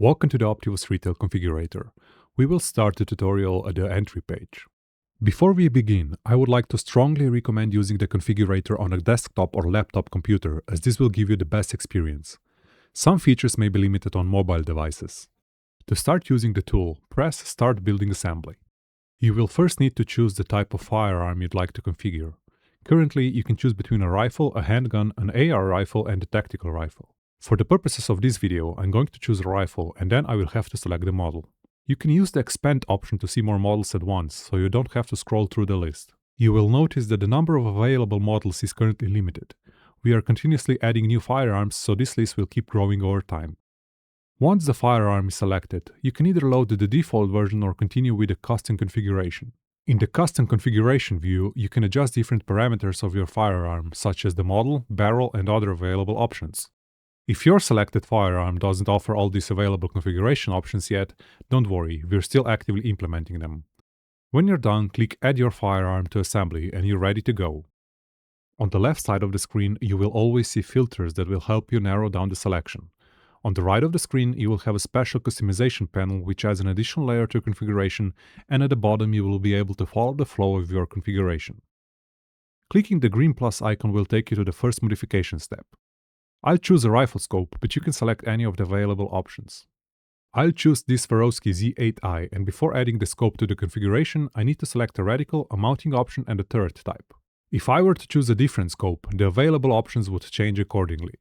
Welcome to the Optivus Retail Configurator. We will start the tutorial at the entry page. Before we begin, I would like to strongly recommend using the configurator on a desktop or laptop computer, as this will give you the best experience. Some features may be limited on mobile devices. To start using the tool, press Start Building Assembly. You will first need to choose the type of firearm you'd like to configure. Currently, you can choose between a rifle, a handgun, an AR rifle, and a tactical rifle. For the purposes of this video, I'm going to choose a rifle, and then I will have to select the model. You can use the Expand option to see more models at once, so you don't have to scroll through the list. You will notice that the number of available models is currently limited. We are continuously adding new firearms, so this list will keep growing over time. Once the firearm is selected, you can either load the default version or continue with the custom configuration. In the custom configuration view, you can adjust different parameters of your firearm, such as the model, barrel, and other available options. If your selected firearm doesn't offer all these available configuration options yet, don't worry, we're still actively implementing them. When you're done, click Add your firearm to assembly and you're ready to go. On the left side of the screen, you will always see filters that will help you narrow down the selection. On the right of the screen, you will have a special customization panel which adds an additional layer to your configuration, and at the bottom you will be able to follow the flow of your configuration. Clicking the green plus icon will take you to the first modification step. I'll choose a rifle scope, but you can select any of the available options. I'll choose this Swarovski Z8i, and before adding the scope to the configuration, I need to select a reticle, a mounting option, and a turret type. If I were to choose a different scope, the available options would change accordingly.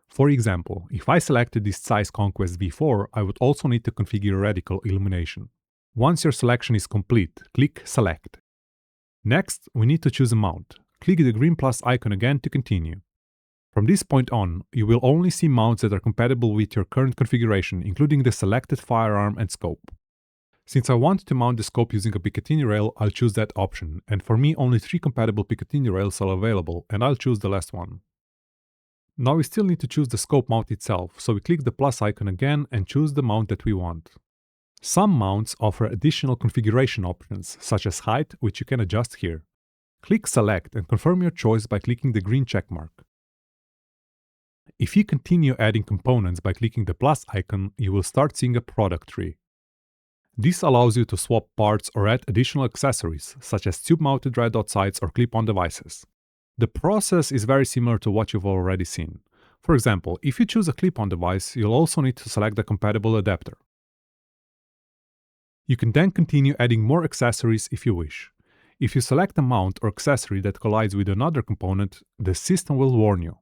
For example, if I selected this Zeiss Conquest V4, I would also need to configure reticle illumination. Once your selection is complete, click Select. Next, we need to choose a mount. Click the green plus icon again to continue. From this point on, you will only see mounts that are compatible with your current configuration, including the selected firearm and scope. Since I want to mount the scope using a Picatinny rail, I'll choose that option, and for me only 3 compatible Picatinny rails are available, and I'll choose the last one. Now we still need to choose the scope mount itself, so we click the plus icon again and choose the mount that we want. Some mounts offer additional configuration options, such as height, which you can adjust here. Click Select and confirm your choice by clicking the green checkmark. If you continue adding components by clicking the plus icon, you will start seeing a product tree. This allows you to swap parts or add additional accessories, such as tube-mounted red dot sights or clip-on devices. The process is very similar to what you've already seen. For example, if you choose a clip-on device, you'll also need to select the compatible adapter. You can then continue adding more accessories if you wish. If you select a mount or accessory that collides with another component, the system will warn you.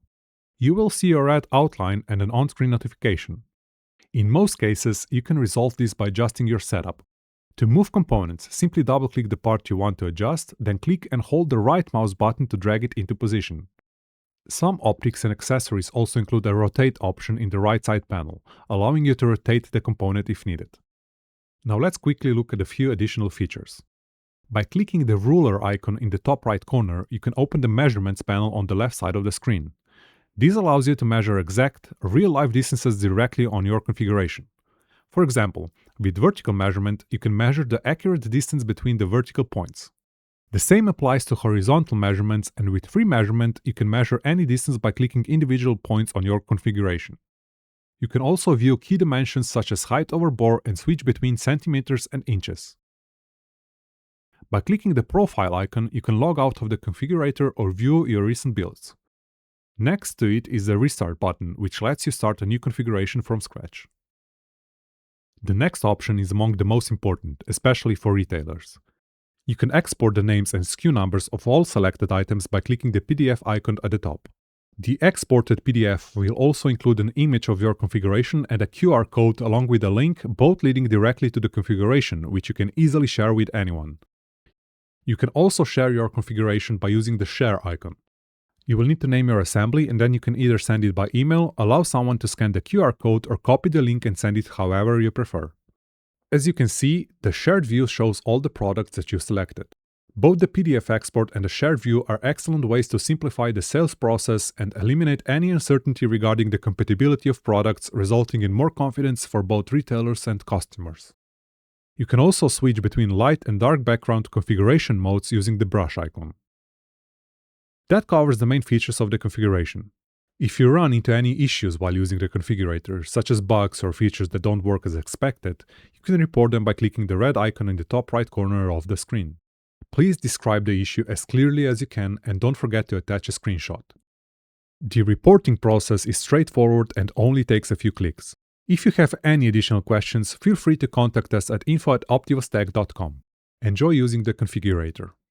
You will see a red outline and an on-screen notification. In most cases, you can resolve this by adjusting your setup. To move components, simply double-click the part you want to adjust, then click and hold the right mouse button to drag it into position. Some optics and accessories also include a rotate option in the right side panel, allowing you to rotate the component if needed. Now let's quickly look at a few additional features. By clicking the ruler icon in the top right corner, you can open the measurements panel on the left side of the screen. This allows you to measure exact, real-life distances directly on your configuration. For example, with vertical measurement, you can measure the accurate distance between the vertical points. The same applies to horizontal measurements, and with free measurement, you can measure any distance by clicking individual points on your configuration. You can also view key dimensions such as height over bore and switch between centimeters and inches. By clicking the profile icon, you can log out of the configurator or view your recent builds. Next to it is the Restart button, which lets you start a new configuration from scratch. The next option is among the most important, especially for retailers. You can export the names and SKU numbers of all selected items by clicking the PDF icon at the top. The exported PDF will also include an image of your configuration and a QR code along with a link, both leading directly to the configuration, which you can easily share with anyone. You can also share your configuration by using the Share icon. You will need to name your assembly, and then you can either send it by email, allow someone to scan the QR code, or copy the link and send it however you prefer. As you can see, the shared view shows all the products that you selected. Both the PDF export and the shared view are excellent ways to simplify the sales process and eliminate any uncertainty regarding the compatibility of products, resulting in more confidence for both retailers and customers. You can also switch between light and dark background configuration modes using the brush icon. That covers the main features of the configuration. If you run into any issues while using the configurator, such as bugs or features that don't work as expected, you can report them by clicking the red icon in the top right corner of the screen. Please describe the issue as clearly as you can and don't forget to attach a screenshot. The reporting process is straightforward and only takes a few clicks. If you have any additional questions, feel free to contact us at info@optivustech.com. Enjoy using the configurator.